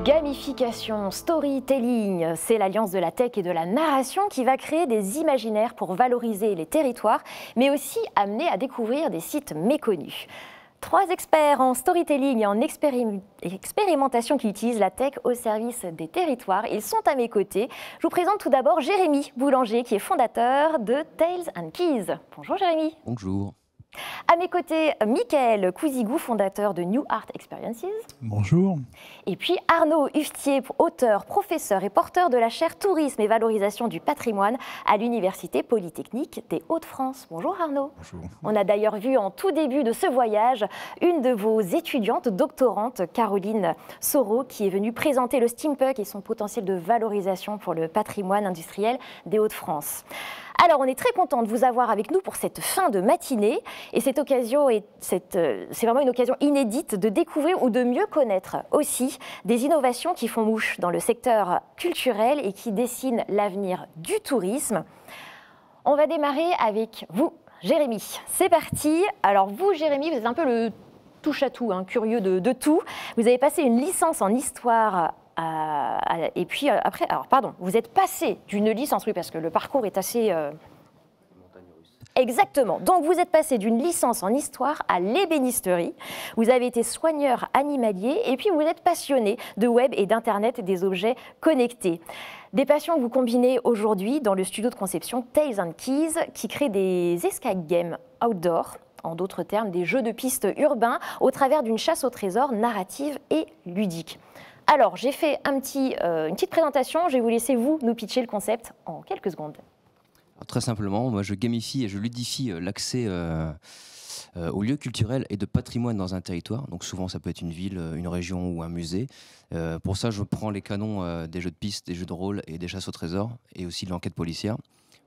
Gamification, storytelling, c'est l'alliance de la tech et de la narration qui va créer des imaginaires pour valoriser les territoires, mais aussi amener à découvrir des sites méconnus. 3 experts en storytelling et en expérimentation qui utilisent la tech au service des territoires. Ils sont à mes côtés. Je vous présente tout d'abord Jérémy Boulanger, qui est fondateur de Tales and Keys. Bonjour Jérémy. Bonjour. À mes côtés, Mickaël Couzigou, fondateur de New Art Experiences. Bonjour. Et puis Arnaud Uftier, auteur, professeur et porteur de la chaire Tourisme et valorisation du patrimoine à l'Université Polytechnique des Hauts-de-France. Bonjour Arnaud. Bonjour. On a d'ailleurs vu en tout début de ce voyage une de vos étudiantes doctorantes, Caroline Soro, qui est venue présenter le steampunk et son potentiel de valorisation pour le patrimoine industriel des Hauts-de-France. Alors, on est très content de vous avoir avec nous pour cette fin de matinée. Et cette occasion, c'est vraiment une occasion inédite de découvrir ou de mieux connaître aussi des innovations qui font mouche dans le secteur culturel et qui dessinent l'avenir du tourisme. On va démarrer avec vous, Jérémy. C'est parti. Alors vous, Jérémy, vous êtes un peu le touche-à-tout, curieux de tout. Vous avez passé une licence en histoire. Et puis après, alors pardon, vous êtes passé d'une licence, oui, parce que le parcours est assez... Exactement. Donc vous êtes passé d'une licence en histoire à l'ébénisterie. Vous avez été soigneur animalier et puis vous êtes passionné de web et d'internet et des objets connectés. Des passions que vous combinez aujourd'hui dans le studio de conception Tales and Keys qui crée des escape games outdoor. En d'autres termes, des jeux de pistes urbains au travers d'une chasse au trésor narrative et ludique. Alors, j'ai fait une petite présentation, je vais vous laisser nous pitcher le concept en quelques secondes. Alors, très simplement, moi je gamifie et je ludifie l'accès aux lieux culturels et de patrimoine dans un territoire. Donc souvent ça peut être une ville, une région ou un musée. Pour ça, je prends les canons des jeux de pistes, des jeux de rôle et des chasses au trésor et aussi de l'enquête policière.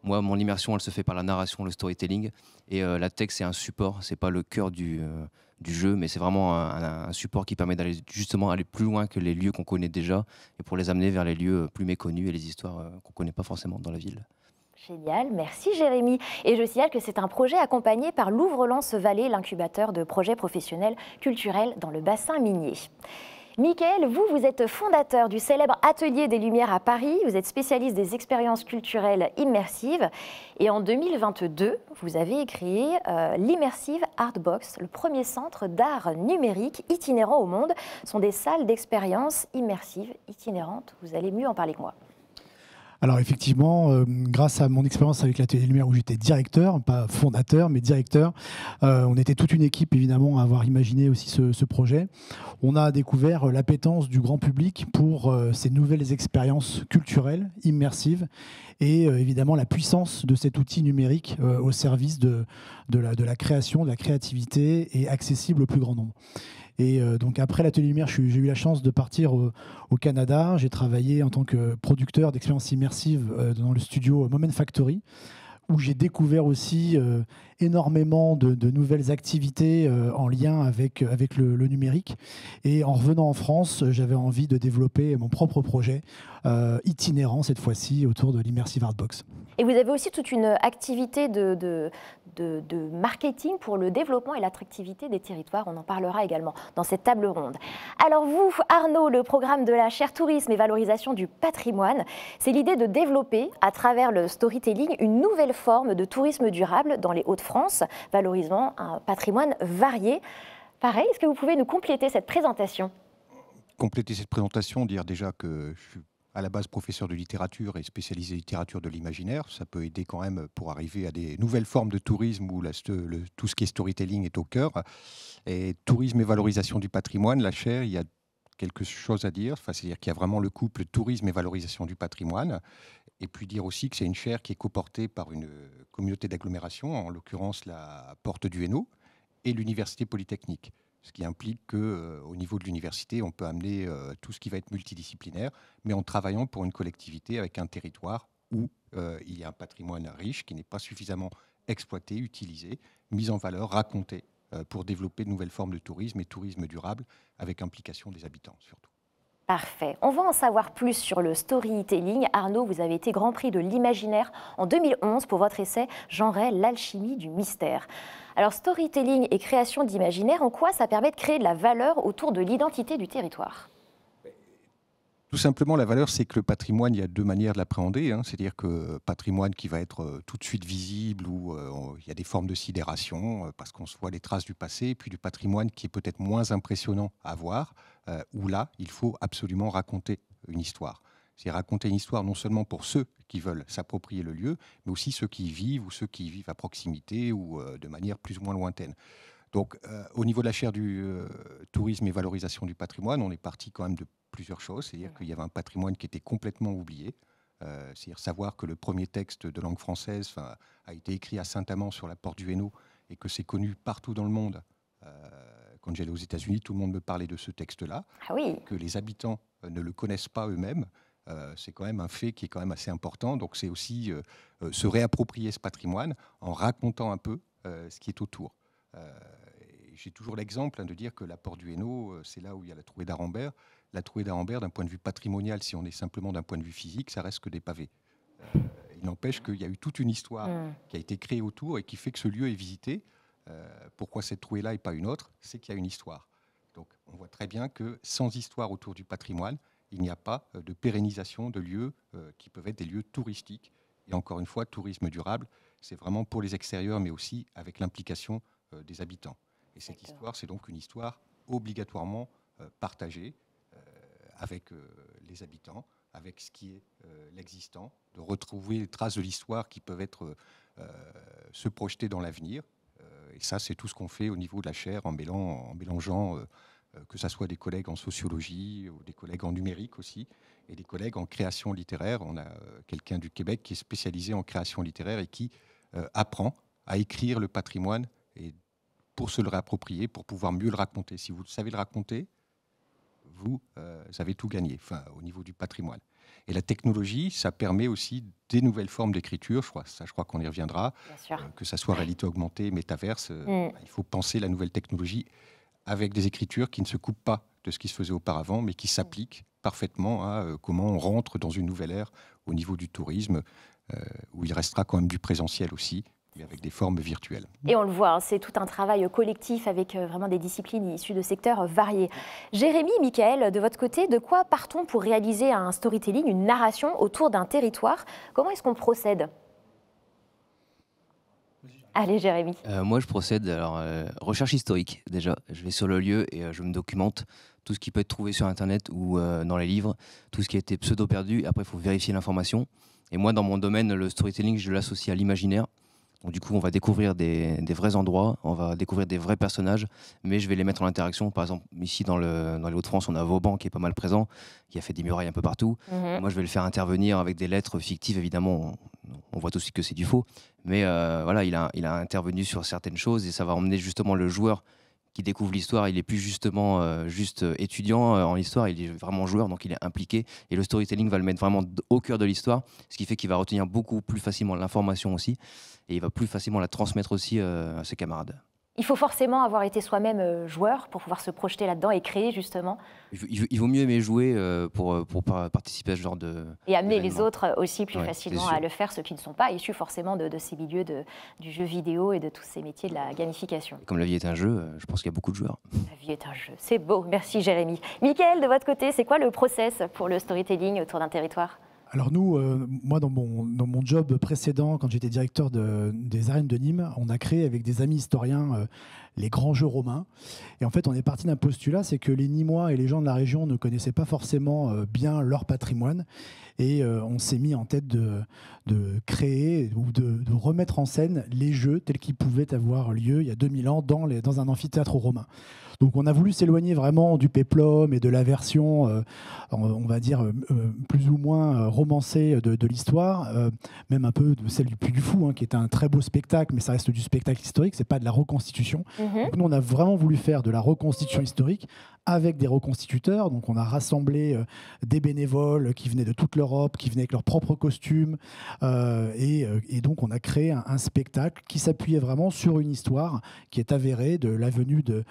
Moi, mon immersion, elle se fait par la narration, le storytelling. Et la tech, c'est un support, c'est pas le cœur du jeu, mais c'est vraiment un support qui permet d'aller justement aller plus loin que les lieux qu'on connaît déjà et pour les amener vers les lieux plus méconnus et les histoires qu'on connaît pas forcément dans la ville. Génial, merci Jérémy. Et je signale que c'est un projet accompagné par Louvre-Lens Vallée, l'incubateur de projets professionnels culturels dans le bassin minier. Mickaël, vous êtes fondateur du célèbre Atelier des Lumières à Paris. Vous êtes spécialiste des expériences culturelles immersives. Et en 2022, vous avez créé l'Immersive Art Box, le premier centre d'art numérique itinérant au monde. Ce sont des salles d'expériences immersives itinérantes. Vous allez mieux en parler que moi. Alors effectivement, grâce à mon expérience avec l'Atelier des Lumières où j'étais directeur, pas fondateur, mais directeur, on était toute une équipe évidemment à avoir imaginé aussi ce projet. On a découvert l'appétence du grand public pour ces nouvelles expériences culturelles, immersives, et évidemment la puissance de cet outil numérique au service de la création, de la créativité et accessible au plus grand nombre. Et donc après l'Atelier Lumière, j'ai eu la chance de partir au Canada. J'ai travaillé en tant que producteur d'expériences immersives dans le studio Moment Factory, où j'ai découvert aussi énormément de nouvelles activités en lien avec le numérique. Et en revenant en France, j'avais envie de développer mon propre projet itinérant cette fois-ci autour de l'Immersive Art Box. Et vous avez aussi toute une activité de marketing pour le développement et l'attractivité des territoires. On en parlera également dans cette table ronde. Alors vous, Arnaud, le programme de la chaire Tourisme et valorisation du patrimoine, c'est l'idée de développer, à travers le storytelling, une nouvelle forme de tourisme durable dans les Hauts-de-France, valorisant un patrimoine varié. Pareil, est-ce que vous pouvez nous compléter cette présentation ? Compléter cette présentation, dire déjà que je suis à la base professeur de littérature et spécialisé littérature de l'imaginaire. Ça peut aider quand même pour arriver à des nouvelles formes de tourisme où tout ce qui est storytelling est au cœur. Et tourisme et valorisation du patrimoine, la chaire, il y a quelque chose à dire. Enfin, c'est-à-dire qu'il y a vraiment le couple tourisme et valorisation du patrimoine. Et puis dire aussi que c'est une chaire qui est coportée par une communauté d'agglomération, en l'occurrence la Porte du Hainaut et l'Université Polytechnique. Ce qui implique qu'au niveau de l'université, on peut amener tout ce qui va être multidisciplinaire, mais en travaillant pour une collectivité avec un territoire où il y a un patrimoine riche qui n'est pas suffisamment exploité, utilisé, mis en valeur, raconté, pour développer de nouvelles formes de tourisme et tourisme durable avec implication des habitants surtout. Parfait. On va en savoir plus sur le storytelling. Arnaud, vous avez été Grand Prix de l'imaginaire en 2011 pour votre essai « Genret, l'alchimie du mystère ». Alors, storytelling et création d'imaginaire, en quoi ça permet de créer de la valeur autour de l'identité du territoire ? Tout simplement, la valeur, c'est que le patrimoine, il y a deux manières de l'appréhender. C'est-à-dire que patrimoine qui va être tout de suite visible, où il y a des formes de sidération, parce qu'on se voit les traces du passé, et puis du patrimoine qui est peut-être moins impressionnant à voir, où là, il faut absolument raconter une histoire. C'est raconter une histoire non seulement pour ceux qui veulent s'approprier le lieu, mais aussi ceux qui y vivent ou ceux qui y vivent à proximité ou de manière plus ou moins lointaine. Donc, au niveau de la chaire du tourisme et valorisation du patrimoine, on est parti quand même de plusieurs choses. C'est-à-dire qu'il y avait un patrimoine qui était complètement oublié. C'est-à-dire savoir que le premier texte de langue française a été écrit à Saint-Amand sur la porte du Hainaut et que c'est connu partout dans le monde. Quand j'allais aux États-Unis, tout le monde me parlait de ce texte-là. Ah oui. Que les habitants ne le connaissent pas eux-mêmes. C'est quand même un fait qui est quand même assez important. Donc, c'est aussi se réapproprier ce patrimoine en racontant un peu ce qui est autour. J'ai toujours l'exemple de dire que la porte du Hainaut, c'est là où il y a la trouée d'Arambert. La trouée d'Arambert, d'un point de vue patrimonial, si on est simplement d'un point de vue physique, ça reste que des pavés. Il n'empêche qu'il y a eu toute une histoire qui a été créée autour et qui fait que ce lieu est visité. Pourquoi cette trouée-là et pas une autre? C'est qu'il y a une histoire. Donc on voit très bien que sans histoire autour du patrimoine, il n'y a pas de pérennisation de lieux qui peuvent être des lieux touristiques. Et encore une fois, tourisme durable, c'est vraiment pour les extérieurs, mais aussi avec l'implication des habitants. Et cette histoire, c'est donc une histoire obligatoirement partagée avec les habitants, avec ce qui est l'existant, de retrouver les traces de l'histoire qui peuvent être se projeter dans l'avenir. Et ça, c'est tout ce qu'on fait au niveau de la chaire en mélangeant que ce soit des collègues en sociologie ou des collègues en numérique aussi, et des collègues en création littéraire. On a quelqu'un du Québec qui est spécialisé en création littéraire et qui apprend à écrire le patrimoine et pour se le réapproprier, pour pouvoir mieux le raconter. Si vous savez le raconter, vous avez tout gagné, au niveau du patrimoine. Et la technologie, ça permet aussi des nouvelles formes d'écriture. Je crois qu'on y reviendra. Que ça soit réalité augmentée, métaverse, il faut penser la nouvelle technologie avec des écritures qui ne se coupent pas de ce qui se faisait auparavant, mais qui s'appliquent parfaitement à comment on rentre dans une nouvelle ère au niveau du tourisme, où il restera quand même du présentiel aussi, mais avec des formes virtuelles. Et on le voit, c'est tout un travail collectif avec vraiment des disciplines issues de secteurs variés. Jérémy, Michael, de votre côté, de quoi part-on pour réaliser un storytelling, une narration autour d'un territoire? Comment est-ce qu'on procède? Allez, Jérémy. Moi, je procède, recherche historique, déjà. Je vais sur le lieu et je me documente tout ce qui peut être trouvé sur Internet ou dans les livres, tout ce qui a été pseudo-perdu. Après, il faut vérifier l'information. Et moi, dans mon domaine, le storytelling, je l'associe à l'imaginaire. Donc, du coup, on va découvrir des vrais endroits, on va découvrir des vrais personnages, mais je vais les mettre en interaction. Par exemple, ici, dans les Hauts-de-France, on a Vauban qui est pas mal présent, qui a fait des murailles un peu partout. Moi, je vais le faire intervenir avec des lettres fictives, évidemment. On voit tout de suite que c'est du faux. Mais voilà, il a intervenu sur certaines choses et ça va emmener justement le joueur qui découvre l'histoire. Il n'est plus justement juste étudiant en histoire, il est vraiment joueur, donc il est impliqué. Et le storytelling va le mettre vraiment au cœur de l'histoire, ce qui fait qu'il va retenir beaucoup plus facilement l'information aussi. Et il va plus facilement la transmettre aussi à ses camarades. Il faut forcément avoir été soi-même joueur pour pouvoir se projeter là-dedans et créer justement. Il vaut mieux aimer jouer pour participer à ce genre de... Et amener les autres aussi plus facilement à le faire, ceux qui ne sont pas issus forcément de ces milieux du jeu vidéo et de tous ces métiers de la gamification. Et comme la vie est un jeu, je pense qu'il y a beaucoup de joueurs. La vie est un jeu, c'est beau. Merci Jérémy. Michael, de votre côté, c'est quoi le process pour le storytelling autour d'un territoire ? Alors nous, moi dans mon job précédent, quand j'étais directeur des arènes de Nîmes, on a créé avec des amis historiens les grands jeux romains. Et en fait, on est parti d'un postulat, c'est que les Nîmois et les gens de la région ne connaissaient pas forcément bien leur patrimoine. Et on s'est mis en tête de créer ou de remettre en scène les jeux tels qu'ils pouvaient avoir lieu il y a 2000 ans dans un amphithéâtre romain. Donc on a voulu s'éloigner vraiment du péplum et de la version, on va dire, plus ou moins romancée de l'histoire, même un peu de celle du Puy du Fou, qui était un très beau spectacle, mais ça reste du spectacle historique, c'est pas de la reconstitution. Donc nous, on a vraiment voulu faire de la reconstitution historique avec des reconstituteurs. Donc on a rassemblé des bénévoles qui venaient de toute l'Europe, qui venaient avec leurs propres costumes, et donc on a créé un spectacle qui s'appuyait vraiment sur une histoire qui est avérée de la venue de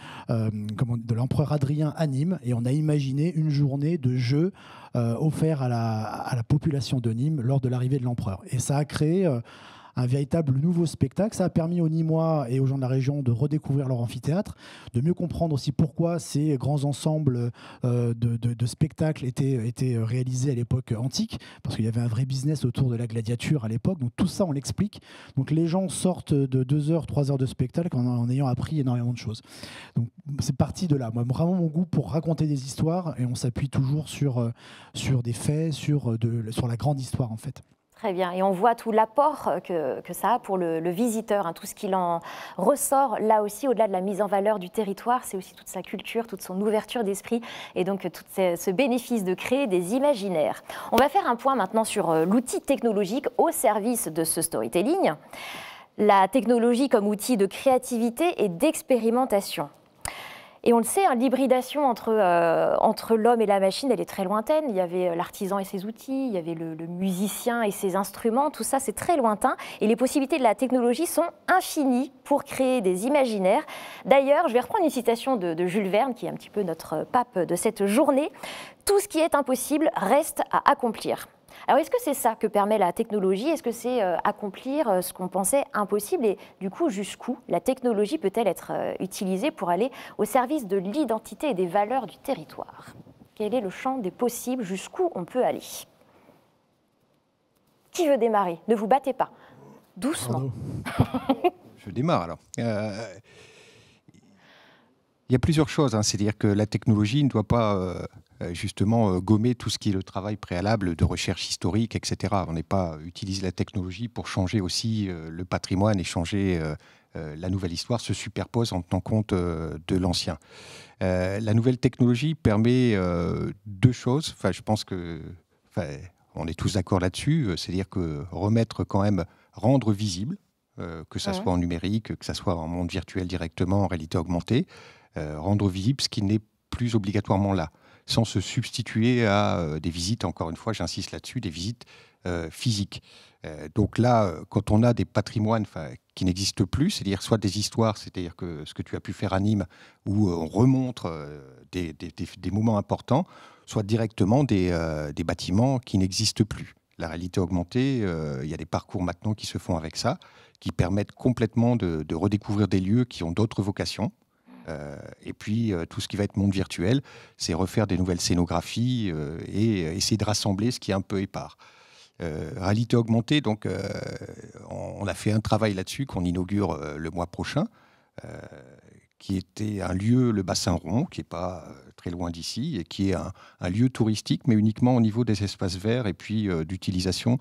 l'empereur Adrien à Nîmes, et on a imaginé une journée de jeu offert à la population de Nîmes lors de l'arrivée de l'empereur. Et ça a créé véritable nouveau spectacle. Ça a permis aux Nîmois et aux gens de la région de redécouvrir leur amphithéâtre, de mieux comprendre aussi pourquoi ces grands ensembles de spectacles étaient réalisés à l'époque antique, parce qu'il y avait un vrai business autour de la gladiature à l'époque. Donc tout ça, on l'explique. Donc les gens sortent de 2 heures, 3 heures de spectacle en ayant appris énormément de choses. Donc c'est parti de là. Moi, vraiment mon goût pour raconter des histoires, et on s'appuie toujours sur des faits, sur la grande histoire en fait. Très bien, et on voit tout l'apport que ça a pour le visiteur, hein, tout ce qu'il en ressort là aussi, au-delà de la mise en valeur du territoire, c'est aussi toute sa culture, toute son ouverture d'esprit, et donc tout ce bénéfice de créer des imaginaires. On va faire un point maintenant sur l'outil technologique au service de ce storytelling. La technologie comme outil de créativité et d'expérimentation. Et on le sait, hein, l'hybridation entre l'homme et la machine, elle est très lointaine. Il y avait l'artisan et ses outils, il y avait le musicien et ses instruments, tout ça c'est très lointain. Et les possibilités de la technologie sont infinies pour créer des imaginaires. D'ailleurs, je vais reprendre une citation de Jules Verne, qui est un petit peu notre pape de cette journée. « Tout ce qui est impossible reste à accomplir ». Alors, est-ce que c'est ça que permet la technologie? Est-ce que c'est accomplir ce qu'on pensait impossible? Et du coup, jusqu'où la technologie peut-elle être utilisée pour aller au service de l'identité et des valeurs du territoire? Quel est le champ des possibles? Jusqu'où on peut aller? Qui veut démarrer? Ne vous battez pas. Doucement. Je démarre alors. Il y a plusieurs choses, hein. C'est-à-dire que la technologie ne doit pas justement gommer tout ce qui est le travail préalable de recherche historique, etc. On n'est pas utiliser la technologie pour changer aussi le patrimoine et changer la nouvelle histoire se superpose en tenant compte de l'ancien. La nouvelle technologie permet 2 choses. Enfin, je pense que on est tous d'accord là-dessus. C'est-à-dire que remettre quand même, rendre visible, que ça soit en numérique, que ça soit en monde virtuel directement, en réalité augmentée, rendre visible ce qui n'est plus obligatoirement là, sans se substituer à des visites, encore une fois, j'insiste là-dessus, des visites physiques. Donc là, quand on a des patrimoines qui n'existent plus, c'est-à-dire soit des histoires, c'est-à-dire que ce que tu as pu faire à Nîmes, où on remontre des moments importants, soit directement des bâtiments qui n'existent plus. La réalité augmentée, il y a des parcours maintenant qui se font avec ça, qui permettent complètement de redécouvrir des lieux qui ont d'autres vocations. Et puis, tout ce qui va être monde virtuel, c'est refaire des nouvelles scénographies et essayer de rassembler ce qui est un peu épars. Réalité augmentée, donc, on a fait un travail là-dessus qu'on inaugure le mois prochain, qui était un lieu, le Bassin Rond, qui n'est pas très loin d'ici, et qui est un lieu touristique, mais uniquement au niveau des espaces verts et puis d'utilisation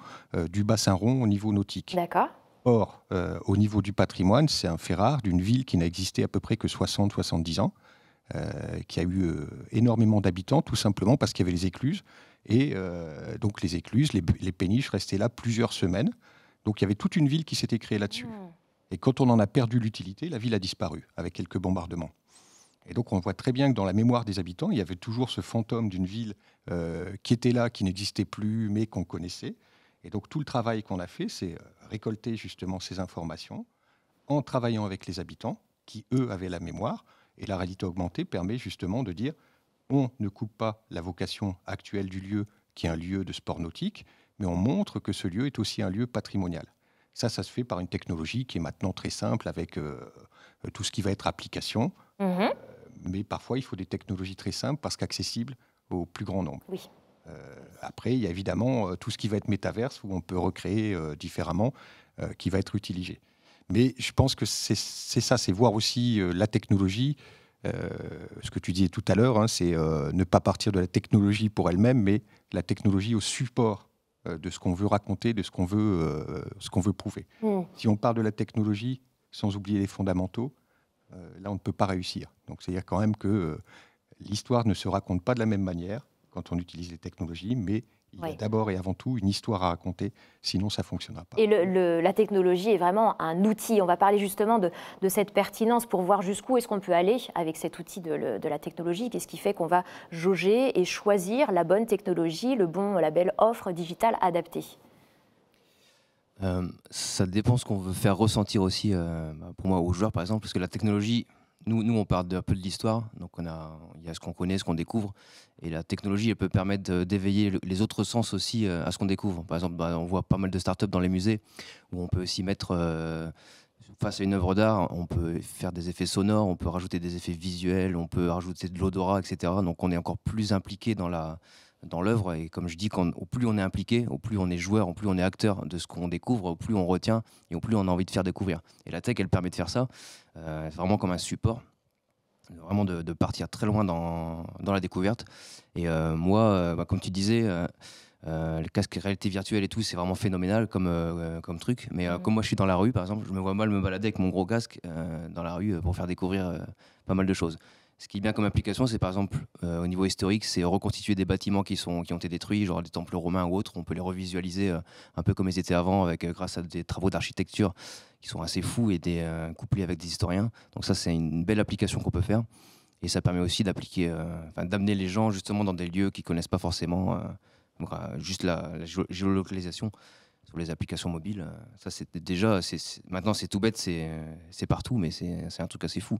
du Bassin Rond au niveau nautique. D'accord. Or, au niveau du patrimoine, c'est un fait rare d'une ville qui n'a existé à peu près que 60-70 ans, qui a eu énormément d'habitants, tout simplement parce qu'il y avait les écluses. Et donc les écluses, les péniches restaient là plusieurs semaines. Donc il y avait toute une ville qui s'était créée là-dessus. Et quand on en a perdu l'utilité, la ville a disparu, avec quelques bombardements. Et donc on voit très bien que dans la mémoire des habitants, il y avait toujours ce fantôme d'une ville qui était là, qui n'existait plus, mais qu'on connaissait. Et donc tout le travail qu'on a fait, c'est récolter justement ces informations en travaillant avec les habitants qui, eux, avaient la mémoire. Et la réalité augmentée permet justement de dire on ne coupe pas la vocation actuelle du lieu, qui est un lieu de sport nautique, mais on montre que ce lieu est aussi un lieu patrimonial. Ça se fait par une technologie qui est maintenant très simple avec tout ce qui va être application. Mais parfois, il faut des technologies très simples parce qu'accessibles au plus grand nombre. Oui. Après, il y a évidemment tout ce qui va être métaverse, où on peut recréer différemment, qui va être utilisé. Mais je pense que c'est ça, c'est voir aussi la technologie. Ce que tu disais tout à l'heure, hein, c'est ne pas partir de la technologie pour elle-même, mais la technologie au support de ce qu'on veut raconter, de ce qu'on veut prouver. Si on parle de la technologie sans oublier les fondamentaux, là, on ne peut pas réussir. Donc, c'est-à-dire quand même que l'histoire ne se raconte pas de la même manière quand on utilise les technologies, mais il y a d'abord et avant tout une histoire à raconter, sinon ça ne fonctionnera pas. Et la technologie est vraiment un outil. On va parler justement de cette pertinence pour voir jusqu'où est-ce qu'on peut aller avec cet outil de la technologie. Qu'est-ce qui fait qu'on va jauger et choisir la bonne technologie, la belle offre digitale adaptée? Ça dépend ce qu'on veut faire ressentir aussi, pour moi, aux joueurs par exemple, parce que la technologie, nous, on parle un peu de l'histoire, donc il y a ce qu'on connaît, ce qu'on découvre, et la technologie, elle peut permettre d'éveiller les autres sens aussi à ce qu'on découvre. Par exemple, on voit pas mal de startups dans les musées, où on peut aussi mettre, face à une œuvre d'art, on peut faire des effets sonores, on peut rajouter des effets visuels, on peut rajouter de l'odorat, etc. Donc on est encore plus impliqué dans l'œuvre, et comme je dis, au plus on est impliqué, au plus on est joueur, au plus on est acteur de ce qu'on découvre, au plus on retient et au plus on a envie de faire découvrir. Et la tech, elle permet de faire ça, c'est vraiment comme un support, vraiment de partir très loin dans la découverte. Et moi, comme tu disais, le casque réalité virtuelle et tout, c'est vraiment phénoménal comme truc. Mais comme moi je suis dans la rue, par exemple, je me vois mal me balader avec mon gros casque dans la rue pour faire découvrir pas mal de choses. Ce qui est bien comme application, c'est par exemple au niveau historique, c'est reconstituer des bâtiments qui ont été détruits, genre des temples romains ou autres. On peut les revisualiser un peu comme ils étaient avant, grâce à des travaux d'architecture qui sont assez fous et couplés avec des historiens. Donc ça, c'est une belle application qu'on peut faire. Et ça permet aussi d'amener les gens justement dans des lieux qu'ils ne connaissent pas forcément. Juste la géolocalisation sur les applications mobiles, ça c'est déjà, maintenant c'est tout bête, c'est partout, mais c'est un truc assez fou.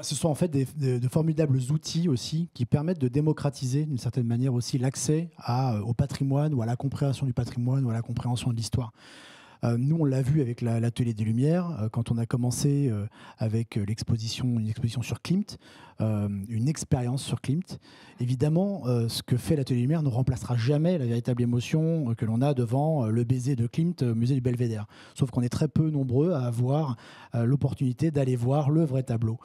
Ce sont en fait de formidables outils aussi qui permettent de démocratiser d'une certaine manière aussi l'accès au patrimoine ou à la compréhension du patrimoine ou à la compréhension de l'histoire. Nous, on l'a vu avec l'Atelier des Lumières, quand on a commencé avec une exposition sur Klimt, une expérience sur Klimt. Évidemment, ce que fait l'Atelier des Lumières ne remplacera jamais la véritable émotion que l'on a devant le baiser de Klimt au musée du Belvédère. Sauf qu'on est très peu nombreux à avoir l'opportunité d'aller voir le vrai tableau.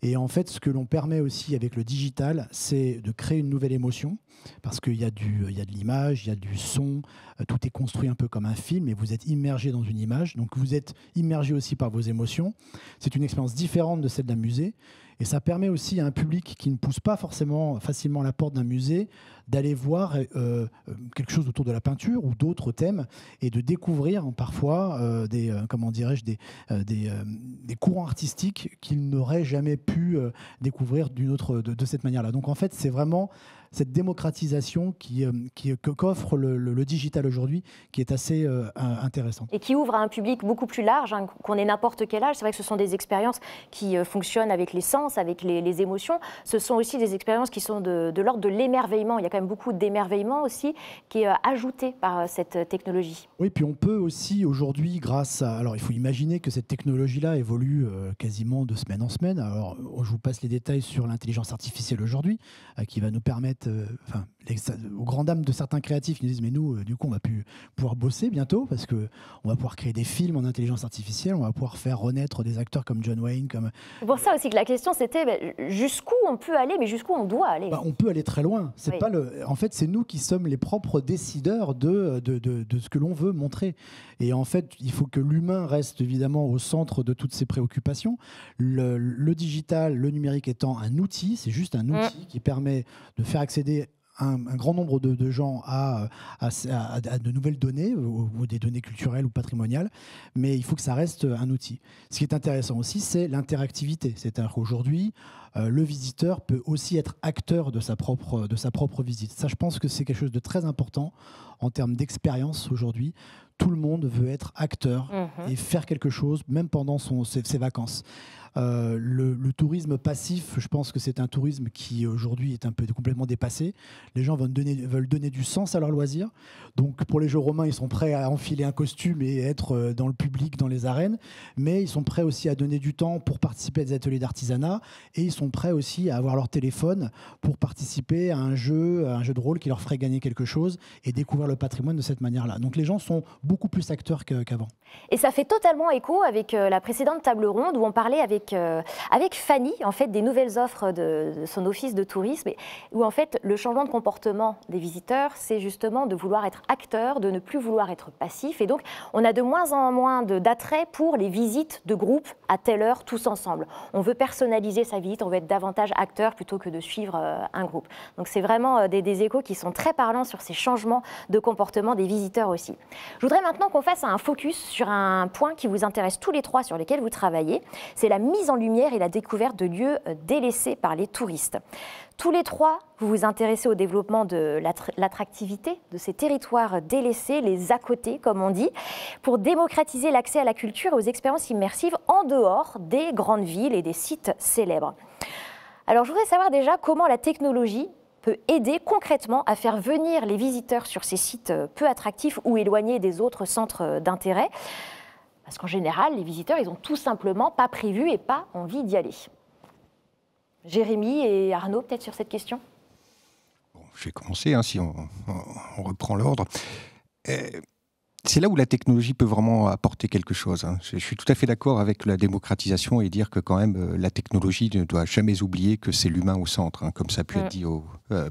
Et en fait, ce que l'on permet aussi avec le digital, c'est de créer une nouvelle émotion, parce qu'il y a de l'image, il y a du son, tout est construit un peu comme un film, et vous êtes immergé dans une image, donc vous êtes immergé aussi par vos émotions. C'est une expérience différente de celle d'un musée, et ça permet aussi à un public qui ne pousse pas forcément facilement la porte d'un musée d'aller voir quelque chose autour de la peinture ou d'autres thèmes, et de découvrir parfois des courants artistiques qu'ils n'auraient jamais pu découvrir de cette manière-là. Donc en fait, c'est vraiment cette démocratisation qu'offre le digital aujourd'hui, qui est assez intéressante. Et qui ouvre à un public beaucoup plus large, hein, qu'on ait n'importe quel âge. C'est vrai que ce sont des expériences qui fonctionnent avec les sens, avec les émotions. Ce sont aussi des expériences qui sont de l'ordre de l'émerveillement. Il y a quand même beaucoup d'émerveillement aussi qui est ajouté par cette technologie. Oui, puis on peut aussi aujourd'hui, alors il faut imaginer que cette technologie-là évolue quasiment de semaine en semaine. Alors je vous passe les détails sur l'intelligence artificielle aujourd'hui, qui va nous permettre, aux grandes dames de certains créatifs qui nous disent mais nous, du coup, on va pouvoir bosser bientôt parce qu'on va pouvoir créer des films en intelligence artificielle, on va pouvoir faire renaître des acteurs comme John Wayne. C'est pour ça aussi que la question c'était jusqu'où on peut aller, mais jusqu'où on doit aller. On peut aller très loin. C'est oui. pas en fait, c'est nous qui sommes les propres décideurs de ce que l'on veut montrer. Et en fait, il faut que l'humain reste évidemment au centre de toutes ces préoccupations. Le digital, le numérique étant un outil, c'est juste un outil qui permet de faire accéder un grand nombre de gens à de nouvelles données, ou des données culturelles ou patrimoniales, mais il faut que ça reste un outil. Ce qui est intéressant aussi, c'est l'interactivité. C'est-à-dire qu'aujourd'hui, le visiteur peut aussi être acteur de sa propre visite. Ça, je pense que c'est quelque chose de très important en termes d'expérience aujourd'hui. Tout le monde veut être acteur et faire quelque chose, même pendant ses vacances. Le tourisme passif, je pense que c'est un tourisme qui aujourd'hui est un peu complètement dépassé. Les gens veulent donner du sens à leur loisir. Donc pour les Jeux romains, ils sont prêts à enfiler un costume et être dans le public, dans les arènes, mais ils sont prêts aussi à donner du temps pour participer à des ateliers d'artisanat, et ils sont prêts aussi à avoir leur téléphone pour participer à un jeu de rôle qui leur ferait gagner quelque chose et découvrir le patrimoine de cette manière-là. Donc les gens sont beaucoup plus acteurs qu'avant. Et ça fait totalement écho avec la précédente table ronde où on parlait avec Fanny, en fait, des nouvelles offres de son office de tourisme, où en fait le changement de comportement des visiteurs, c'est justement de vouloir être acteur, de ne plus vouloir être passif. Et donc on a de moins en moins d'attrait pour les visites de groupe à telle heure, tous ensemble. On veut personnaliser sa visite, on veut veut être davantage acteur plutôt que de suivre un groupe. Donc c'est vraiment des échos qui sont très parlants sur ces changements de comportement des visiteurs aussi. Je voudrais maintenant qu'on fasse un focus sur un point qui vous intéresse tous les trois, sur lesquels vous travaillez, c'est la mise en lumière et la découverte de lieux délaissés par les touristes. Tous les trois, vous vous intéressez au développement de l'attractivité de ces territoires délaissés, les à-côté, comme on dit, pour démocratiser l'accès à la culture et aux expériences immersives en dehors des grandes villes et des sites célèbres. Alors, je voudrais savoir déjà comment la technologie peut aider concrètement à faire venir les visiteurs sur ces sites peu attractifs ou éloignés des autres centres d'intérêt. Parce qu'en général, les visiteurs, ils n'ont tout simplement pas prévu et pas envie d'y aller. Jérémy et Arnaud, peut-être sur cette question. Bon, je vais commencer, hein, si on reprend l'ordre. C'est là où la technologie peut vraiment apporter quelque chose. Hein. Je suis tout à fait d'accord avec la démocratisation et dire que quand même la technologie ne doit jamais oublier que c'est l'humain au centre. Hein. Comme ça a pu être dit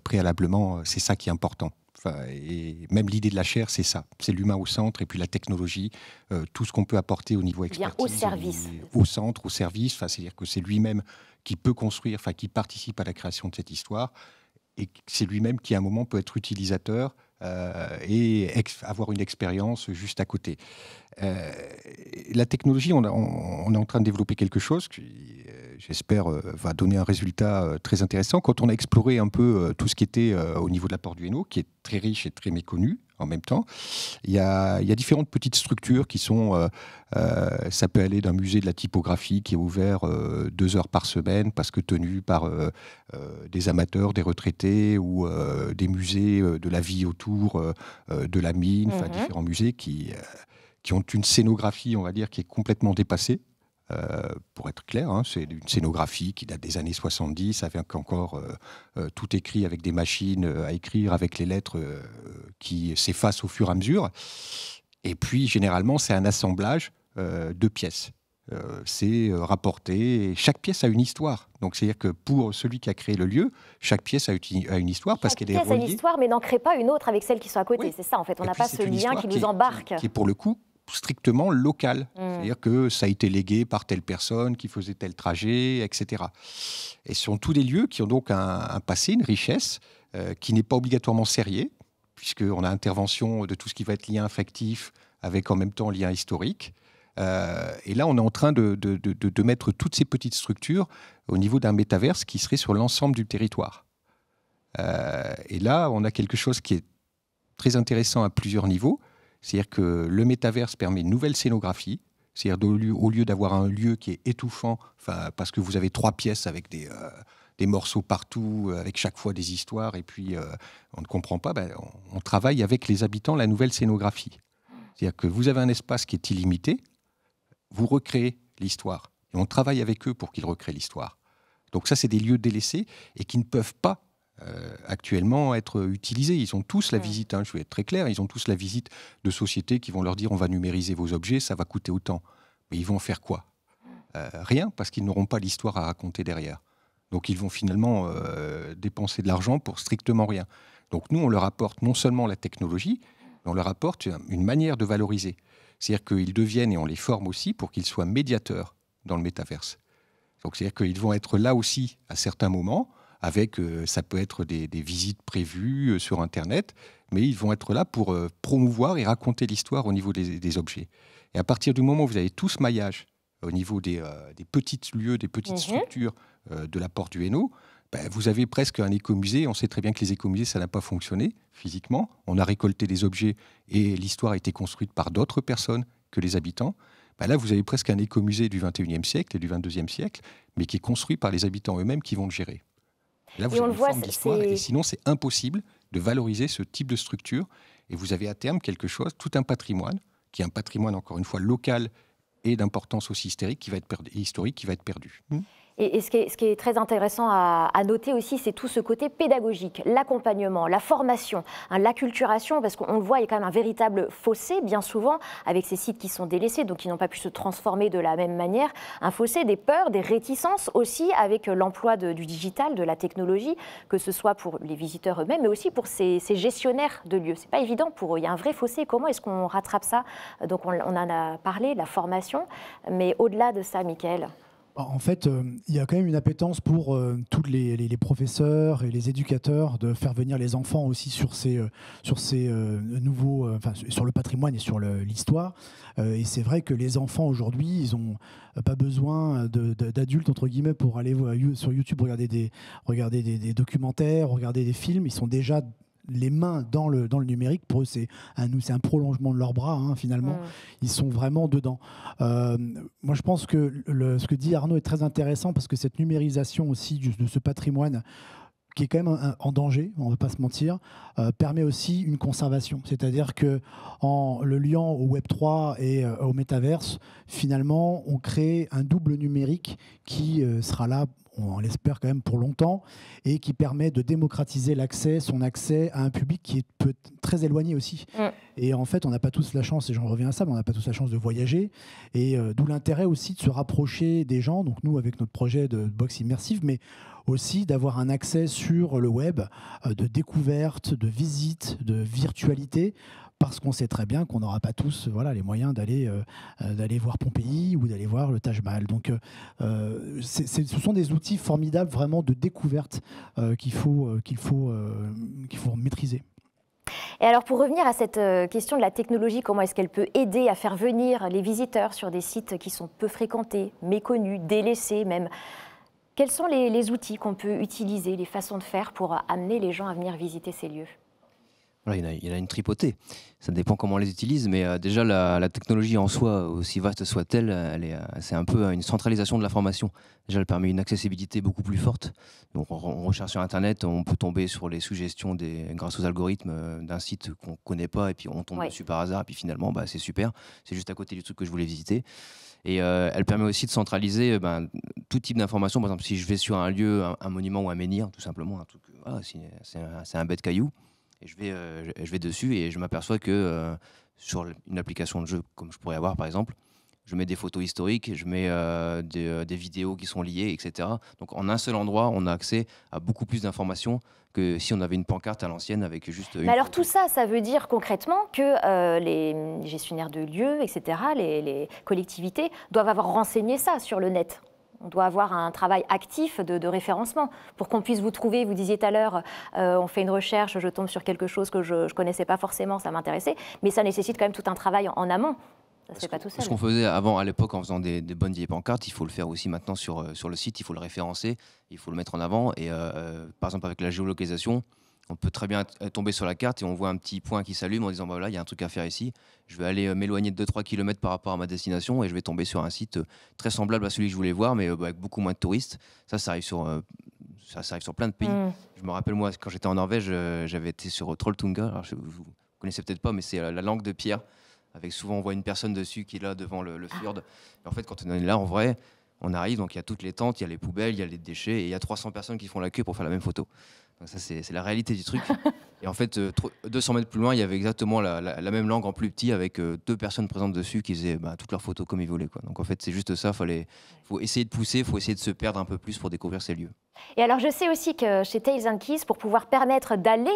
préalablement, c'est ça qui est important. Enfin, et même l'idée de la chaire, c'est ça. C'est l'humain au centre et puis la technologie, tout ce qu'on peut apporter au niveau expertise. Bien, au service. Au centre, au service. Enfin, c'est-à-dire que c'est lui-même qui peut construire, enfin qui participe à la création de cette histoire. Et c'est lui-même qui, à un moment, peut être utilisateur et avoir une expérience juste à côté. La technologie, on est en train de développer quelque chose qui, j'espère, va donner un résultat très intéressant. Quand on a exploré un peu tout ce qui était au niveau de la Porte du Hainaut, qui est très riche et très méconnu en même temps, il y a différentes petites structures qui sont... ça peut aller d'un musée de la typographie qui est ouvert 2 heures par semaine parce que tenu par des amateurs, des retraités ou des musées de la vie autour de la mine, enfin différents musées qui ont une scénographie, on va dire, qui est complètement dépassée. Pour être clair, hein, c'est une scénographie qui date des années 70, avec encore tout écrit avec des machines à écrire, avec les lettres qui s'effacent au fur et à mesure. Et puis, généralement, c'est un assemblage de pièces. C'est rapporté. Et chaque pièce a une histoire. Donc, c'est-à-dire que pour celui qui a créé le lieu, chaque pièce a une histoire parce qu'elle est reliée. Chaque pièce a une histoire, mais n'en crée pas une autre avec celles qui sont à côté. Oui. C'est ça, en fait. On n'a pas ce lien qui nous embarque. Qui est pour le coup strictement local. C'est-à-dire que ça a été légué par telle personne qui faisait tel trajet, etc. Et ce sont tous des lieux qui ont donc un passé, une richesse, qui n'est pas obligatoirement sériée, puisqu'on a intervention de tout ce qui va être lien affectif, avec en même temps lien historique. Et là, on est en train de mettre toutes ces petites structures au niveau d'un métaverse qui serait sur l'ensemble du territoire. Et là, on a quelque chose qui est très intéressant à plusieurs niveaux. C'est-à-dire que le métaverse permet une nouvelle scénographie. C'est-à-dire au lieu d'avoir un lieu qui est étouffant, parce que vous avez 3 pièces avec des morceaux partout, avec chaque fois des histoires, et puis on ne comprend pas, on travaille avec les habitants la nouvelle scénographie. C'est-à-dire que vous avez un espace qui est illimité, vous recréez l'histoire. Et on travaille avec eux pour qu'ils recréent l'histoire. Donc ça, c'est des lieux délaissés et qui ne peuvent pas actuellement être utilisés. Ils ont tous la visite, hein, je vais être très clair, ils ont tous la visite de sociétés qui vont leur dire on va numériser vos objets, ça va coûter autant. Mais ils vont faire quoi? Rien, parce qu'ils n'auront pas l'histoire à raconter derrière. Donc ils vont finalement dépenser de l'argent pour strictement rien. Donc nous, on leur apporte non seulement la technologie, mais on leur apporte une manière de valoriser. C'est-à-dire qu'ils deviennent, et on les forme aussi, pour qu'ils soient médiateurs dans le métaverse. Donc c'est-à-dire qu'ils vont être là aussi à certains moments, avec, ça peut être des visites prévues sur Internet, mais ils vont être là pour promouvoir et raconter l'histoire au niveau des objets. Et à partir du moment où vous avez tout ce maillage, au niveau des petits lieux, des petites structures de la Porte du Hainaut, vous avez presque un écomusée. On sait très bien que les écomusées, ça n'a pas fonctionné physiquement. On a récolté des objets et l'histoire a été construite par d'autres personnes que les habitants. Là, vous avez presque un écomusée du 21e siècle et du 22e siècle, mais qui est construit par les habitants eux-mêmes qui vont le gérer. Là, vous avez une forme d'histoire, et sinon, c'est impossible de valoriser ce type de structure. Et vous avez à terme quelque chose, tout un patrimoine, qui est un patrimoine, encore une fois, local et d'importance aussi historique, qui va être perdu. Et ce qui est très intéressant à noter aussi, c'est tout ce côté pédagogique, l'accompagnement, la formation, l'acculturation, parce qu'on le voit, il y a quand même un véritable fossé, bien souvent, avec ces sites qui sont délaissés, donc qui n'ont pas pu se transformer de la même manière. Un fossé, des peurs, des réticences aussi avec l'emploi du digital, de la technologie, que ce soit pour les visiteurs eux-mêmes, mais aussi pour ces gestionnaires de lieux. C'est pas évident pour eux, il y a un vrai fossé. Comment est-ce qu'on rattrape ça? Donc on en a parlé, la formation, mais au-delà de ça, Mickaël. En fait, il y a quand même une appétence pour tous les professeurs et les éducateurs de faire venir les enfants aussi sur ces nouveaux, enfin, sur le patrimoine et sur l'histoire. Et c'est vrai que les enfants aujourd'hui, ils n'ont pas besoin d'adultes entre guillemets pour aller sur YouTube regarder des documentaires, regarder des films. Ils sont déjà les mains dans le numérique. Pour eux, c'est un prolongement de leurs bras, hein, finalement. Ils sont vraiment dedans. Moi, je pense que ce que dit Arnaud est très intéressant parce que cette numérisation aussi de ce patrimoine qui est quand même en danger, on ne va pas se mentir, permet aussi une conservation. C'est-à-dire qu'en le liant au Web3 et au métaverse, finalement, on crée un double numérique qui sera là, on l'espère quand même pour longtemps, et qui permet de démocratiser son accès à un public qui peut être très éloigné aussi. Et en fait, on n'a pas tous la chance, et j'en reviens à ça, mais on n'a pas tous la chance de voyager, et d'où l'intérêt aussi de se rapprocher des gens, donc nous avec notre projet de box immersive, mais aussi d'avoir un accès sur le web, de découverte, de visite, de virtualité, parce qu'on sait très bien qu'on n'aura pas tous les moyens d'aller voir Pompéi ou d'aller voir le Taj Mahal. Donc ce sont des outils formidables vraiment de découverte qu'il faut maîtriser. Et alors pour revenir à cette question de la technologie, comment est-ce qu'elle peut aider à faire venir les visiteurs sur des sites qui sont peu fréquentés, méconnus, délaissés même? Quels sont les outils qu'on peut utiliser, les façons de faire pour amener les gens à venir visiter ces lieux? Voilà, il y en a une tripotée. Ça dépend comment on les utilise, mais déjà la technologie en soi, aussi vaste soit-elle, c'est un peu une centralisation de l'information. Déjà, elle permet une accessibilité beaucoup plus forte. Donc, on recherche sur Internet, on peut tomber sur les suggestions grâce aux algorithmes d'un site qu'on ne connaît pas, et puis on tombe dessus par hasard, et puis finalement, c'est super. C'est juste à côté du truc que je voulais visiter. Et elle permet aussi de centraliser tout type d'informations. Par exemple, si je vais sur un lieu, un monument ou un menhir, tout simplement, un truc, c'est un bête caillou, et je vais dessus et je m'aperçois que sur une application de jeu comme je pourrais avoir par exemple, je mets des photos historiques, je mets des vidéos qui sont liées, etc. Donc en un seul endroit, on a accès à beaucoup plus d'informations que si on avait une pancarte à l'ancienne avec juste une Mais alors photo. tout ça, ça veut dire concrètement que les gestionnaires de lieux, etc., les collectivités doivent avoir renseigné ça sur le net. On doit avoir un travail actif de référencement pour qu'on puisse vous trouver. Vous disiez tout à l'heure, on fait une recherche, je tombe sur quelque chose que je ne connaissais pas forcément, ça m'intéressait, mais ça nécessite quand même tout un travail en amont. Ça ne se fait pas tout seul. Ce qu'on faisait avant, à l'époque, en faisant des bonnes vieilles pancartes, il faut le faire aussi maintenant sur le site, il faut le référencer, il faut le mettre en avant. Et par exemple, avec la géolocalisation, on peut très bien tomber sur la carte et on voit un petit point qui s'allume en disant voilà, il y a un truc à faire ici. Je vais aller m'éloigner de 2-3 km par rapport à ma destination et je vais tomber sur un site très semblable à celui que je voulais voir, mais avec beaucoup moins de touristes. Ça arrive sur plein de pays. Je me rappelle, moi, quand j'étais en Norvège, j'avais été sur Trolltunga. Alors, vous connaissez peut-être pas, mais c'est la langue de pierre. Avec souvent, on voit une personne dessus qui est là devant le fjord. Et en fait, quand on est là, en vrai, on arrive, donc il y a toutes les tentes, il y a les poubelles, il y a les déchets, et il y a 300 personnes qui font la queue pour faire la même photo. Donc ça, c'est la réalité du truc. Et en fait, 200 mètres plus loin, il y avait exactement la même langue en plus petit, avec 2 personnes présentes dessus qui faisaient toutes leurs photos comme ils voulaient, quoi. Donc en fait, c'est juste ça, faut essayer de pousser, il faut essayer de se perdre un peu plus pour découvrir ces lieux. Et alors, je sais aussi que chez Tales and Keys, pour pouvoir permettre d'aller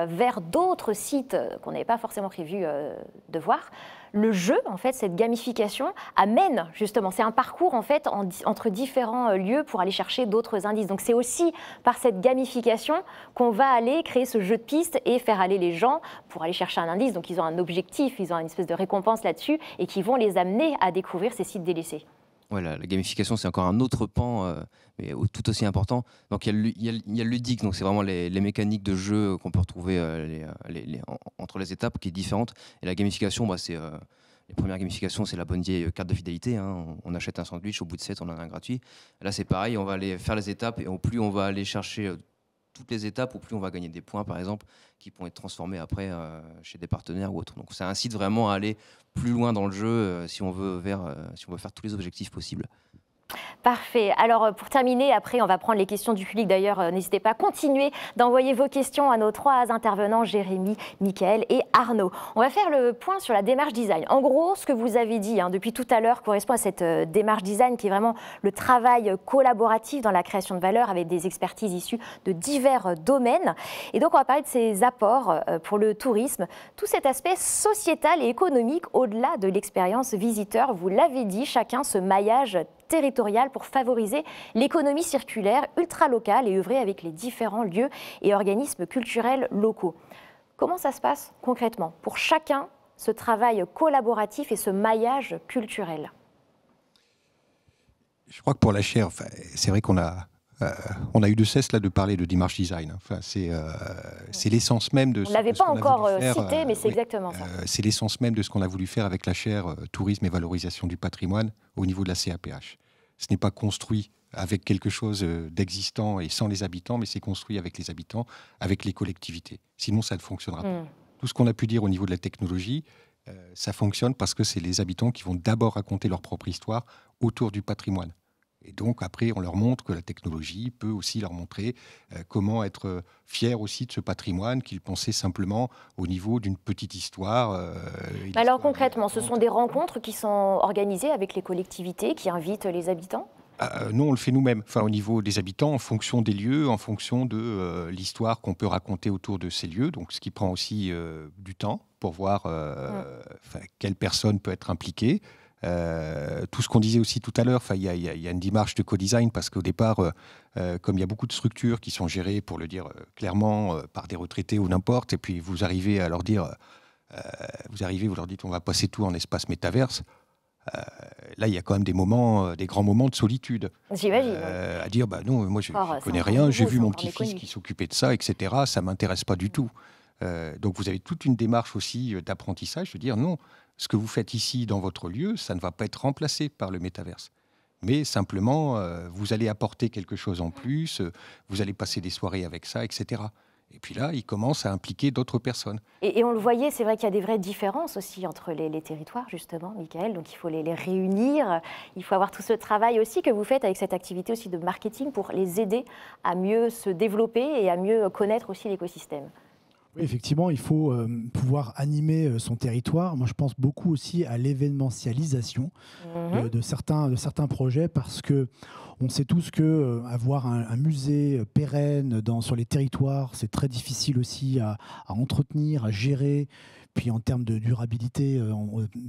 vers d'autres sites qu'on n'avait pas forcément prévu de voir, le jeu, en fait, cette gamification amène justement, c'est un parcours en fait entre différents lieux pour aller chercher d'autres indices. Donc c'est aussi par cette gamification qu'on va aller créer ce jeu de piste et faire aller les gens pour aller chercher un indice. Donc ils ont un objectif, ils ont une espèce de récompense là-dessus et qui vont les amener à découvrir ces sites délaissés. Ouais, la gamification, c'est encore un autre pan, mais tout aussi important. Donc il y a le ludique, donc c'est vraiment les mécaniques de jeu qu'on peut retrouver entre les étapes, qui est différente. Et la gamification, c'est les premières gamifications, c'est la bonne vieille carte de fidélité, hein. On achète un sandwich, au bout de 7, on en a un gratuit. Là, c'est pareil, on va aller faire les étapes, et au plus on va aller chercher toutes les étapes, au plus on va gagner des points, par exemple, qui pourront être transformés après chez des partenaires ou autres. Donc ça incite vraiment à aller plus loin dans le jeu si on veut faire tous les objectifs possibles. Parfait. Alors, pour terminer, après, on va prendre les questions du public. D'ailleurs, n'hésitez pas à continuer d'envoyer vos questions à nos 3 intervenants, Jérémy, Mickaël et Arnaud. On va faire le point sur la démarche design. En gros, ce que vous avez dit depuis tout à l'heure correspond à cette démarche design qui est vraiment le travail collaboratif dans la création de valeur avec des expertises issues de divers domaines. Et donc, on va parler de ces apports pour le tourisme, tout cet aspect sociétal et économique au-delà de l'expérience visiteur. Vous l'avez dit, chacun ce maillage territoriale pour favoriser l'économie circulaire ultra-locale et œuvrer avec les différents lieux et organismes culturels locaux. Comment ça se passe concrètement pour chacun, ce travail collaboratif et ce maillage culturel? Je crois que pour la chaire, enfin, c'est vrai qu'on a eu de cesse là de parler de démarche design. Enfin, c'est l'essence même de. On ne l'avait pas encore cité, mais c'est exactement ça. C'est l'essence même de ce qu'on a voulu faire avec la chaire tourisme et valorisation du patrimoine au niveau de la CAPH. Ce n'est pas construit avec quelque chose d'existant et sans les habitants, mais c'est construit avec les habitants, avec les collectivités. Sinon, ça ne fonctionnera pas. Tout ce qu'on a pu dire au niveau de la technologie, ça fonctionne parce que c'est les habitants qui vont d'abord raconter leur propre histoire autour du patrimoine. Et donc, après, on leur montre que la technologie peut aussi leur montrer comment être fiers aussi de ce patrimoine qu'ils pensaient simplement au niveau d'une petite histoire. Alors concrètement, ce sont des rencontres qui sont organisées avec les collectivités, qui invitent les habitants ? Non, on le fait nous-mêmes, enfin, au niveau des habitants, en fonction des lieux, en fonction de l'histoire qu'on peut raconter autour de ces lieux, donc ce qui prend aussi du temps pour voir quelle personne peut être impliquée. Tout ce qu'on disait aussi tout à l'heure, il y a une démarche de co-design parce qu'au départ, comme il y a beaucoup de structures qui sont gérées, pour le dire clairement, par des retraités ou n'importe, et puis vous arrivez à leur dire, vous leur dites on va passer tout en espace métaverse. Là, il y a quand même des grands moments de solitude. J'imagine. À dire, non, moi je ne connais rien, j'ai vu mon petit-fils qui s'occupait de ça, etc. Ça ne m'intéresse pas du tout. Donc vous avez toute une démarche aussi d'apprentissage, de dire non, ce que vous faites ici dans votre lieu, ça ne va pas être remplacé par le métaverse. Mais simplement, vous allez apporter quelque chose en plus, vous allez passer des soirées avec ça, etc. Et puis là, il commence à impliquer d'autres personnes. Et on le voyait, c'est vrai qu'il y a des vraies différences aussi entre les territoires, justement, Michael. Donc il faut les réunir. Il faut avoir tout ce travail aussi que vous faites avec cette activité aussi de marketing pour les aider à mieux se développer et à mieux connaître aussi l'écosystème. Oui, effectivement, il faut pouvoir animer son territoire. Moi, je pense beaucoup aussi à l'événementialisation de certains projets parce que on sait tous que avoir un musée pérenne sur les territoires, c'est très difficile aussi à entretenir, à gérer. Puis en termes de durabilité,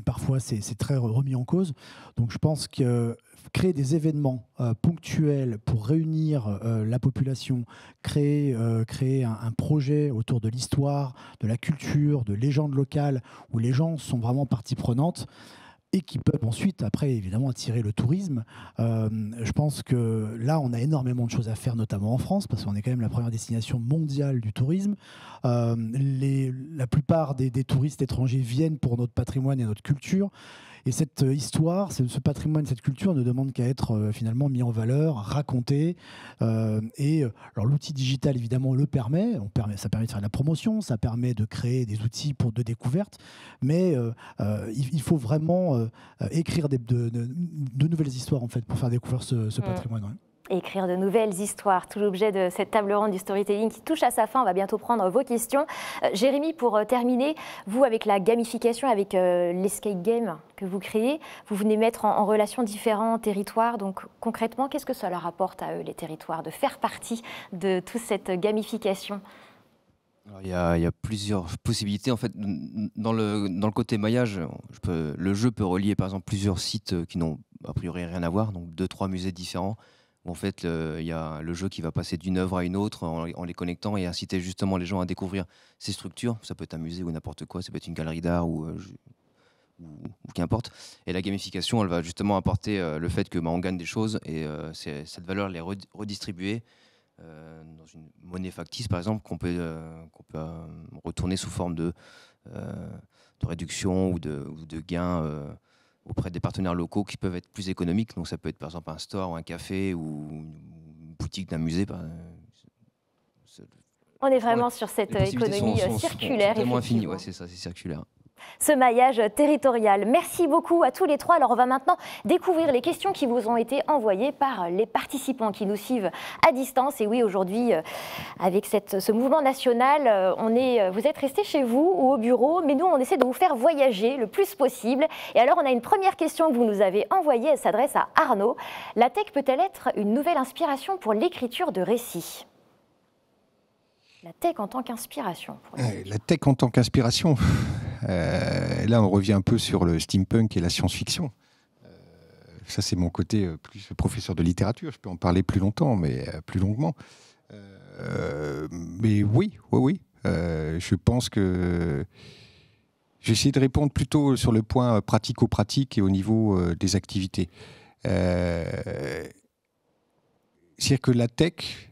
parfois c'est très remis en cause. Donc je pense que créer des événements ponctuels pour réunir la population, créer un projet autour de l'histoire, de la culture, de légendes locales, où les gens sont vraiment partie prenante, et qui peuvent ensuite, après, évidemment, attirer le tourisme. Je pense que là, on a énormément de choses à faire, notamment en France, parce qu'on est quand même la première destination mondiale du tourisme. La plupart des touristes étrangers viennent pour notre patrimoine et notre culture. Et cette histoire, ce patrimoine, cette culture ne demande qu'à être finalement mis en valeur, raconté. Alors l'outil digital, évidemment, le permet. Ça permet de faire de la promotion, ça permet de créer des outils de découverte. Mais il faut vraiment écrire de nouvelles histoires, en fait, pour faire découvrir ce patrimoine. Ouais. Écrire de nouvelles histoires, tout l'objet de cette table ronde du storytelling qui touche à sa fin. On va bientôt prendre vos questions. Jérémy, pour terminer, vous, avec la gamification, avec l'escape game que vous créez, vous venez mettre en relation différents territoires. Donc concrètement, qu'est-ce que ça leur apporte à eux, les territoires, de faire partie de toute cette gamification ? Alors, il y a plusieurs possibilités. En fait, dans le côté maillage, le jeu peut relier par exemple plusieurs sites qui n'ont a priori rien à voir, donc 2-3 musées différents. En fait, il y a le jeu qui va passer d'une œuvre à une autre en les connectant et inciter justement les gens à découvrir ces structures. Ça peut être un musée ou n'importe quoi, ça peut être une galerie d'art ou qu'importe. Et la gamification, elle va justement apporter le fait que on gagne des choses et cette valeur, les redistribuer dans une monnaie factice, par exemple, qu'on peut retourner sous forme de réduction ou de gains auprès des partenaires locaux qui peuvent être plus économiques. Donc ça peut être par exemple un store ou un café ou une boutique d'un musée. On est vraiment sur cette économie circulaire. C'est infini, ouais, c'est ça, c'est circulaire. Ce maillage territorial. Merci beaucoup à tous les trois. Alors on va maintenant découvrir les questions qui vous ont été envoyées par les participants qui nous suivent à distance. Et oui, aujourd'hui, avec ce mouvement national, vous êtes restés chez vous ou au bureau, mais nous, on essaie de vous faire voyager le plus possible. Et alors, on a une première question que vous nous avez envoyée. Elle s'adresse à Arnaud. La tech peut-elle être une nouvelle inspiration pour l'écriture de récits ? La tech en tant qu'inspiration. La tech en tant qu'inspiration. Là, on revient un peu sur le steampunk et la science-fiction. ça c'est mon côté plus professeur de littérature, je peux en parler plus longtemps, mais plus longuement. Mais oui. Je pense que j'essaie de répondre plutôt sur le point pratico-pratique et au niveau des activités. C'est-à-dire que la tech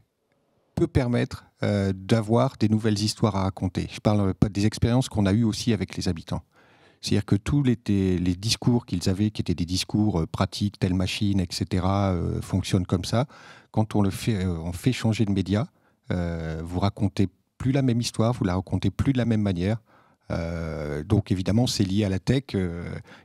peut permettre d'avoir des nouvelles histoires à raconter. Je parle pas des expériences qu'on a eues aussi avec les habitants. C'est-à-dire que tous les discours qu'ils avaient, qui étaient des discours pratiques, telle machine, etc., fonctionnent comme ça. Quand on fait changer de média, vous racontez plus la même histoire, vous la racontez plus de la même manière. Donc évidemment, c'est lié à la tech.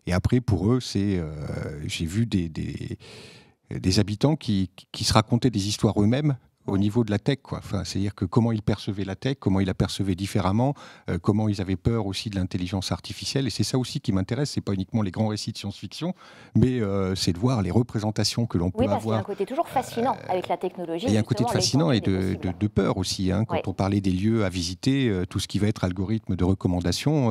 Et après, pour eux, j'ai vu des habitants qui se racontaient des histoires eux-mêmes au niveau de la tech, quoi. Enfin, c'est-à-dire que comment ils percevaient la tech, comment ils la percevaient différemment, comment ils avaient peur aussi de l'intelligence artificielle. Et c'est ça aussi qui m'intéresse, c'est pas uniquement les grands récits de science-fiction, mais c'est de voir les représentations que l'on peut avoir. Oui, parce qu'il y a un côté toujours fascinant avec la technologie. Il y a un côté fascinant et de peur aussi. Hein. Quand on parlait des lieux à visiter, tout ce qui va être algorithme de recommandation,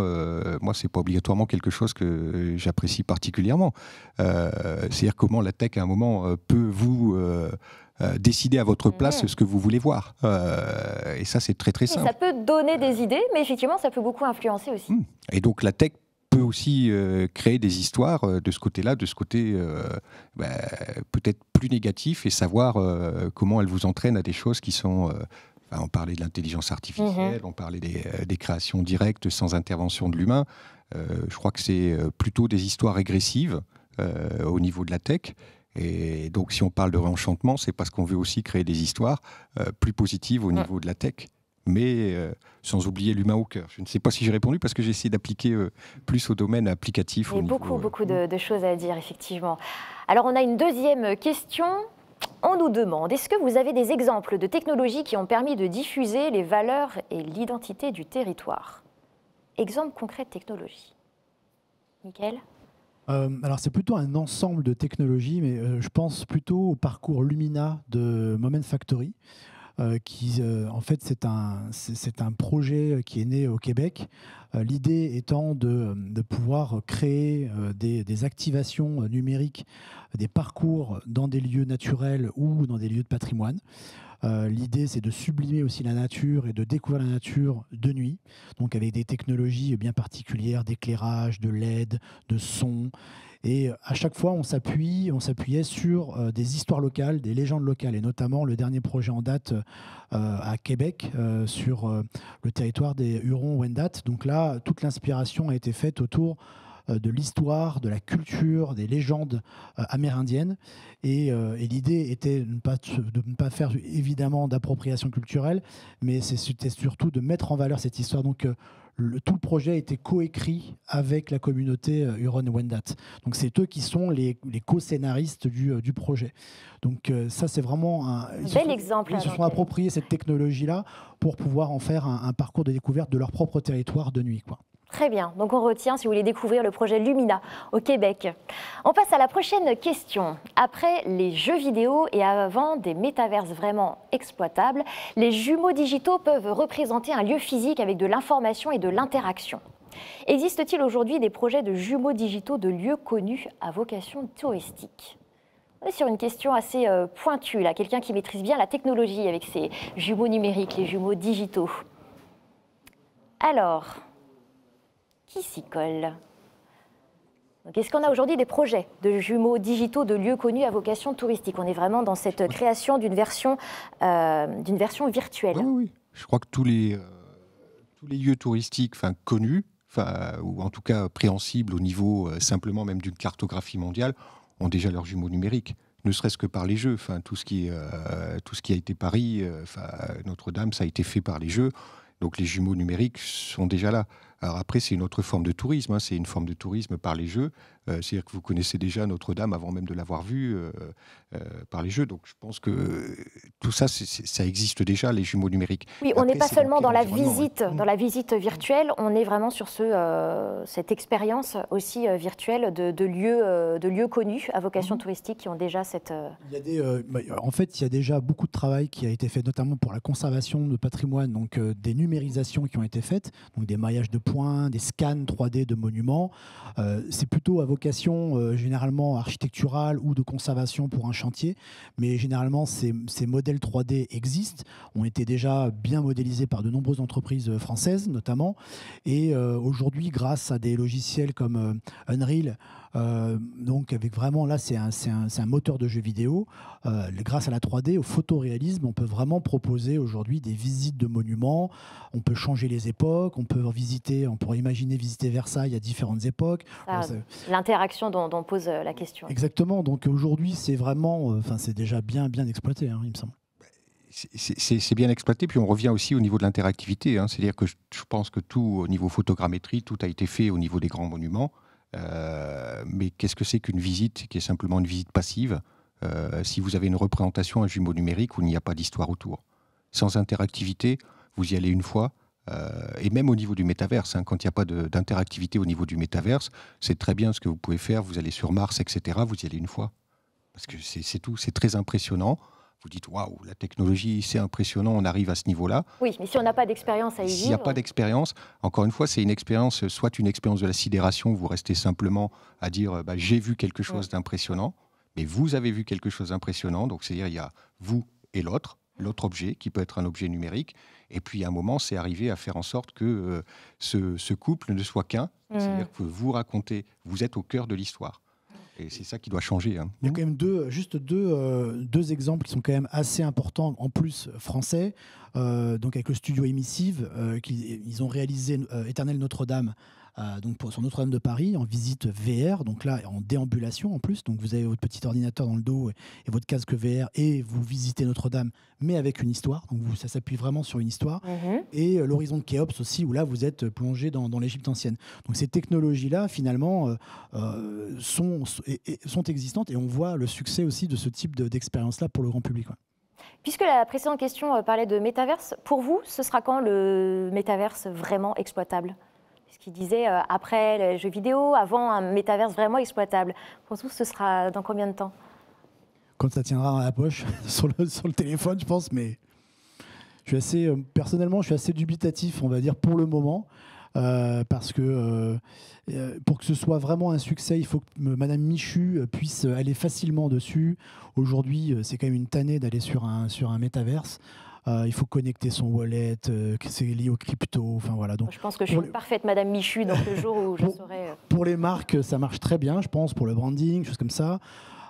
moi, c'est pas obligatoirement quelque chose que j'apprécie particulièrement. C'est-à-dire comment la tech, à un moment, peut vous... décider à votre place ce que vous voulez voir. Et ça, c'est très, très simple. Ça peut donner des idées, mais effectivement, ça peut beaucoup influencer aussi. Et donc, la tech peut aussi créer des histoires de ce côté-là, de ce côté peut-être plus négatif, et savoir comment elle vous entraîne à des choses qui sont... on parlait de l'intelligence artificielle, on parlait des créations directes sans intervention de l'humain. Je crois que c'est plutôt des histoires régressives au niveau de la tech. Et donc, si on parle de réenchantement, c'est parce qu'on veut aussi créer des histoires plus positives au niveau de la tech, mais sans oublier l'humain au cœur. Je ne sais pas si j'ai répondu parce que j'ai essayé d'appliquer plus au domaine applicatif. Il y a beaucoup de choses à dire, effectivement. Alors, on a une deuxième question. On nous demande, est-ce que vous avez des exemples de technologies qui ont permis de diffuser les valeurs et l'identité du territoire? Exemple concret de technologie. Mickaël ? Alors c'est plutôt un ensemble de technologies, mais je pense plutôt au parcours Lumina de Moment Factory, qui en fait c'est un projet qui est né au Québec. L'idée étant de pouvoir créer des activations numériques, des parcours dans des lieux naturels ou dans des lieux de patrimoine. L'idée, c'est de sublimer aussi la nature et de découvrir la nature de nuit, donc avec des technologies bien particulières d'éclairage, de LED, de son. Et à chaque fois, on s'appuyait sur des histoires locales, des légendes locales, et notamment le dernier projet en date à Québec, sur le territoire des Hurons-Wendat. Donc là, toute l'inspiration a été faite autour de l'histoire, de la culture, des légendes amérindiennes. Et l'idée était de ne pas faire évidemment d'appropriation culturelle, mais c'était surtout de mettre en valeur cette histoire. Donc tout le projet a été coécrit avec la communauté Huron-Wendat. Donc c'est eux qui sont les co-scénaristes du projet. Donc ça, c'est vraiment un bel exemple. Ils se sont appropriés cette technologie-là pour pouvoir en faire un parcours de découverte de leur propre territoire de nuit, quoi. Très bien, donc on retient si vous voulez découvrir le projet Lumina au Québec. On passe à la prochaine question. Après les jeux vidéo et avant des métaverses vraiment exploitables, les jumeaux digitaux peuvent représenter un lieu physique avec de l'information et de l'interaction. Existe-t-il aujourd'hui des projets de jumeaux digitaux de lieux connus à vocation touristique ? On est sur une question assez pointue, là, quelqu'un qui maîtrise bien la technologie avec ses jumeaux numériques, les jumeaux digitaux. Alors... qui s'y colle? Est-ce qu'on a aujourd'hui des projets de jumeaux digitaux de lieux connus à vocation touristique? On est vraiment dans cette création d'une version virtuelle. Oui. Je crois que tous les lieux touristiques connus, ou en tout cas préhensibles au niveau simplement même d'une cartographie mondiale, ont déjà leurs jumeaux numériques. Ne serait-ce que par les jeux. Tout ce qui a été Paris, Notre-Dame, ça a été fait par les jeux. Donc les jumeaux numériques sont déjà là. Alors après, c'est une autre forme de tourisme, c'est une forme de tourisme par les jeux. C'est-à-dire que vous connaissez déjà Notre-Dame avant même de l'avoir vue par les jeux. Donc je pense que tout ça, ça existe déjà, les jumeaux numériques. Oui, on n'est pas seulement dans la visite virtuelle, on est vraiment sur cette expérience aussi virtuelle de lieux connus à vocation touristique qui ont déjà cette... En fait, il y a déjà beaucoup de travail qui a été fait, notamment pour la conservation de patrimoine, donc des numérisations qui ont été faites, donc des maillages de points, des scans 3D de monuments. C'est plutôt à vocation généralement architecturale ou de conservation pour un chantier, mais généralement ces modèles 3D existent, ont été déjà bien modélisés par de nombreuses entreprises françaises notamment, et aujourd'hui grâce à des logiciels comme Unreal, donc avec vraiment là c'est un moteur de jeu vidéo, grâce à la 3D, au photoréalisme, on peut vraiment proposer aujourd'hui des visites de monuments, on peut changer les époques, on pourrait imaginer visiter Versailles à différentes époques. L'interaction dont pose la question. Exactement, donc aujourd'hui c'est vraiment, c'est déjà bien exploité, hein, il me semble. C'est bien exploité, puis on revient aussi au niveau de l'interactivité, hein. C'est-à-dire que je pense que tout, au niveau photogrammétrie, tout a été fait au niveau des grands monuments. Mais qu'est-ce que c'est qu'une visite qui est simplement une visite passive? Si vous avez une représentation, un jumeau numérique où il n'y a pas d'histoire autour. Sans interactivité, vous y allez une fois, et même au niveau du métaverse, hein, quand il n'y a pas d'interactivité au niveau du métaverse, c'est très bien ce que vous pouvez faire, vous allez sur Mars, etc., vous y allez une fois. Parce que c'est tout, c'est très impressionnant. Vous dites, waouh, la technologie, c'est impressionnant, on arrive à ce niveau-là. Oui, mais si on n'a pas d'expérience à y vivre... S'il n'y a pas d'expérience, encore une fois, c'est une expérience, soit une expérience de la sidération, vous restez simplement à dire, j'ai vu quelque chose d'impressionnant, mais vous avez vu quelque chose d'impressionnant, donc c'est-à-dire, il y a vous et l'autre objet, qui peut être un objet numérique, et puis à un moment, c'est arriver à faire en sorte que ce couple ne soit qu'un, c'est-à-dire que vous racontez, vous êtes au cœur de l'histoire. Et c'est ça qui doit changer, hein. Il y a quand même deux exemples qui sont quand même assez importants, en plus français. Donc avec le studio Emissive, ils ont réalisé Éternel Notre-Dame, donc sur Notre-Dame de Paris, en visite VR, donc là en déambulation en plus. Donc vous avez votre petit ordinateur dans le dos et votre casque VR et vous visitez Notre-Dame, mais avec une histoire. Donc ça s'appuie vraiment sur une histoire. Et l'horizon de Khéops aussi, où là vous êtes plongé dans l'Égypte ancienne. Donc ces technologies-là, finalement, sont existantes, et on voit le succès aussi de ce type d'expérience-là pour le grand public. Ouais. Puisque la précédente question parlait de métaverse, pour vous, ce sera quand le métaverse vraiment exploitable? Puisqu'il disait après les jeux vidéo, avant un métaverse vraiment exploitable. Pour vous, ce sera dans combien de temps? Quand ça tiendra dans la poche, sur le téléphone, je pense, mais personnellement, je suis assez dubitatif, on va dire, pour le moment. Parce que pour que ce soit vraiment un succès, il faut que Madame Michu puisse aller facilement dessus. Aujourd'hui, c'est quand même une tannée d'aller sur un métaverse. Il faut connecter son wallet, c'est lié aux crypto. Enfin, voilà. Donc, je pense que je suis une parfaite Madame Michu, donc le jour où je saurai... Pour les marques, ça marche très bien, je pense, pour le branding, choses comme ça.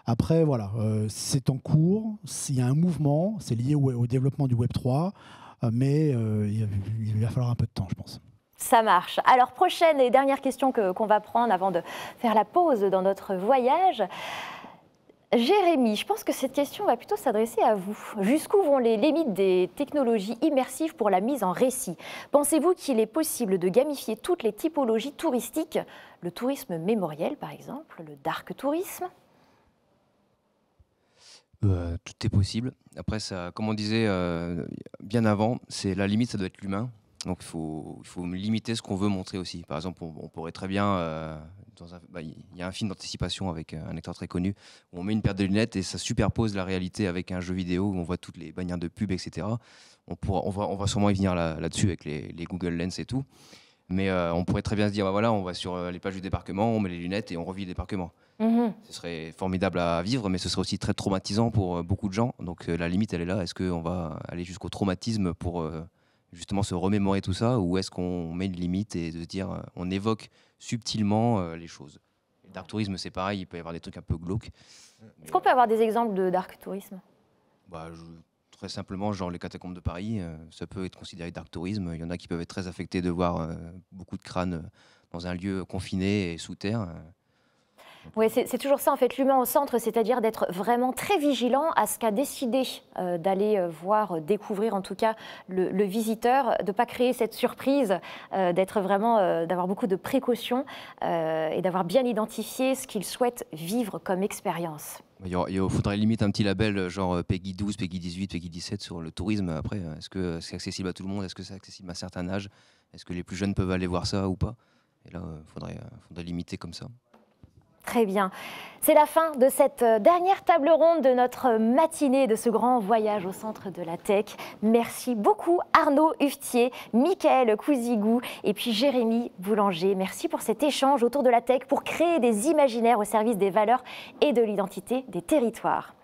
Après, voilà, c'est en cours, il y a un mouvement, c'est lié au développement du Web3, mais il va falloir un peu de temps, je pense. Ça marche. Alors, prochaine et dernière question qu'on va prendre avant de faire la pause dans notre voyage. Jérémy, je pense que cette question va plutôt s'adresser à vous. Jusqu'où vont les limites des technologies immersives pour la mise en récit? Pensez-vous qu'il est possible de gamifier toutes les typologies touristiques? Le tourisme mémoriel, par exemple, le dark tourisme? Tout est possible. Après, ça, comme on disait bien avant, la limite, ça doit être l'humain. Donc il faut limiter ce qu'on veut montrer aussi. Par exemple, on pourrait très bien, il y a un film d'anticipation avec un acteur très connu, où on met une paire de lunettes et ça superpose la réalité avec un jeu vidéo où on voit toutes les bannières de pub, etc. On va sûrement y venir là-dessus avec les Google Lens et tout. Mais on pourrait très bien se dire, voilà, on va sur les pages du débarquement, on met les lunettes et on revit le débarquement. Ce serait formidable à vivre, mais ce serait aussi très traumatisant pour beaucoup de gens. Donc la limite, elle est là. Est-ce qu'on va aller jusqu'au traumatisme pour justement se remémorer tout ça, ou est-ce qu'on met une limite et de se dire, on évoque subtilement les choses? Le dark tourisme, c'est pareil, il peut y avoir des trucs un peu glauques. Est-ce qu'on peut avoir des exemples de dark tourisme? Très simplement, genre les catacombes de Paris, ça peut être considéré dark tourisme. Il y en a qui peuvent être très affectés de voir beaucoup de crânes dans un lieu confiné et sous terre. Oui, c'est toujours ça, en fait, l'humain au centre, c'est-à-dire d'être vraiment très vigilant à ce qu'a décidé d'aller voir, découvrir en tout cas le visiteur, de ne pas créer cette surprise, d'être vraiment, d'avoir beaucoup de précautions et d'avoir bien identifié ce qu'il souhaite vivre comme expérience. Il faudrait limite un petit label genre Peggy 12, Peggy 18, Peggy 17 sur le tourisme. Après, est-ce que c'est accessible à tout le monde? Est-ce que c'est accessible à un certain âge? Est-ce que les plus jeunes peuvent aller voir ça ou pas? Et là, faudrait limiter comme ça. Très bien. C'est la fin de cette dernière table ronde de notre matinée, de ce grand voyage au centre de la tech. Merci beaucoup Arnaud Uftier, Michael Couzigou et puis Jérémy Boulanger. Merci pour cet échange autour de la tech pour créer des imaginaires au service des valeurs et de l'identité des territoires.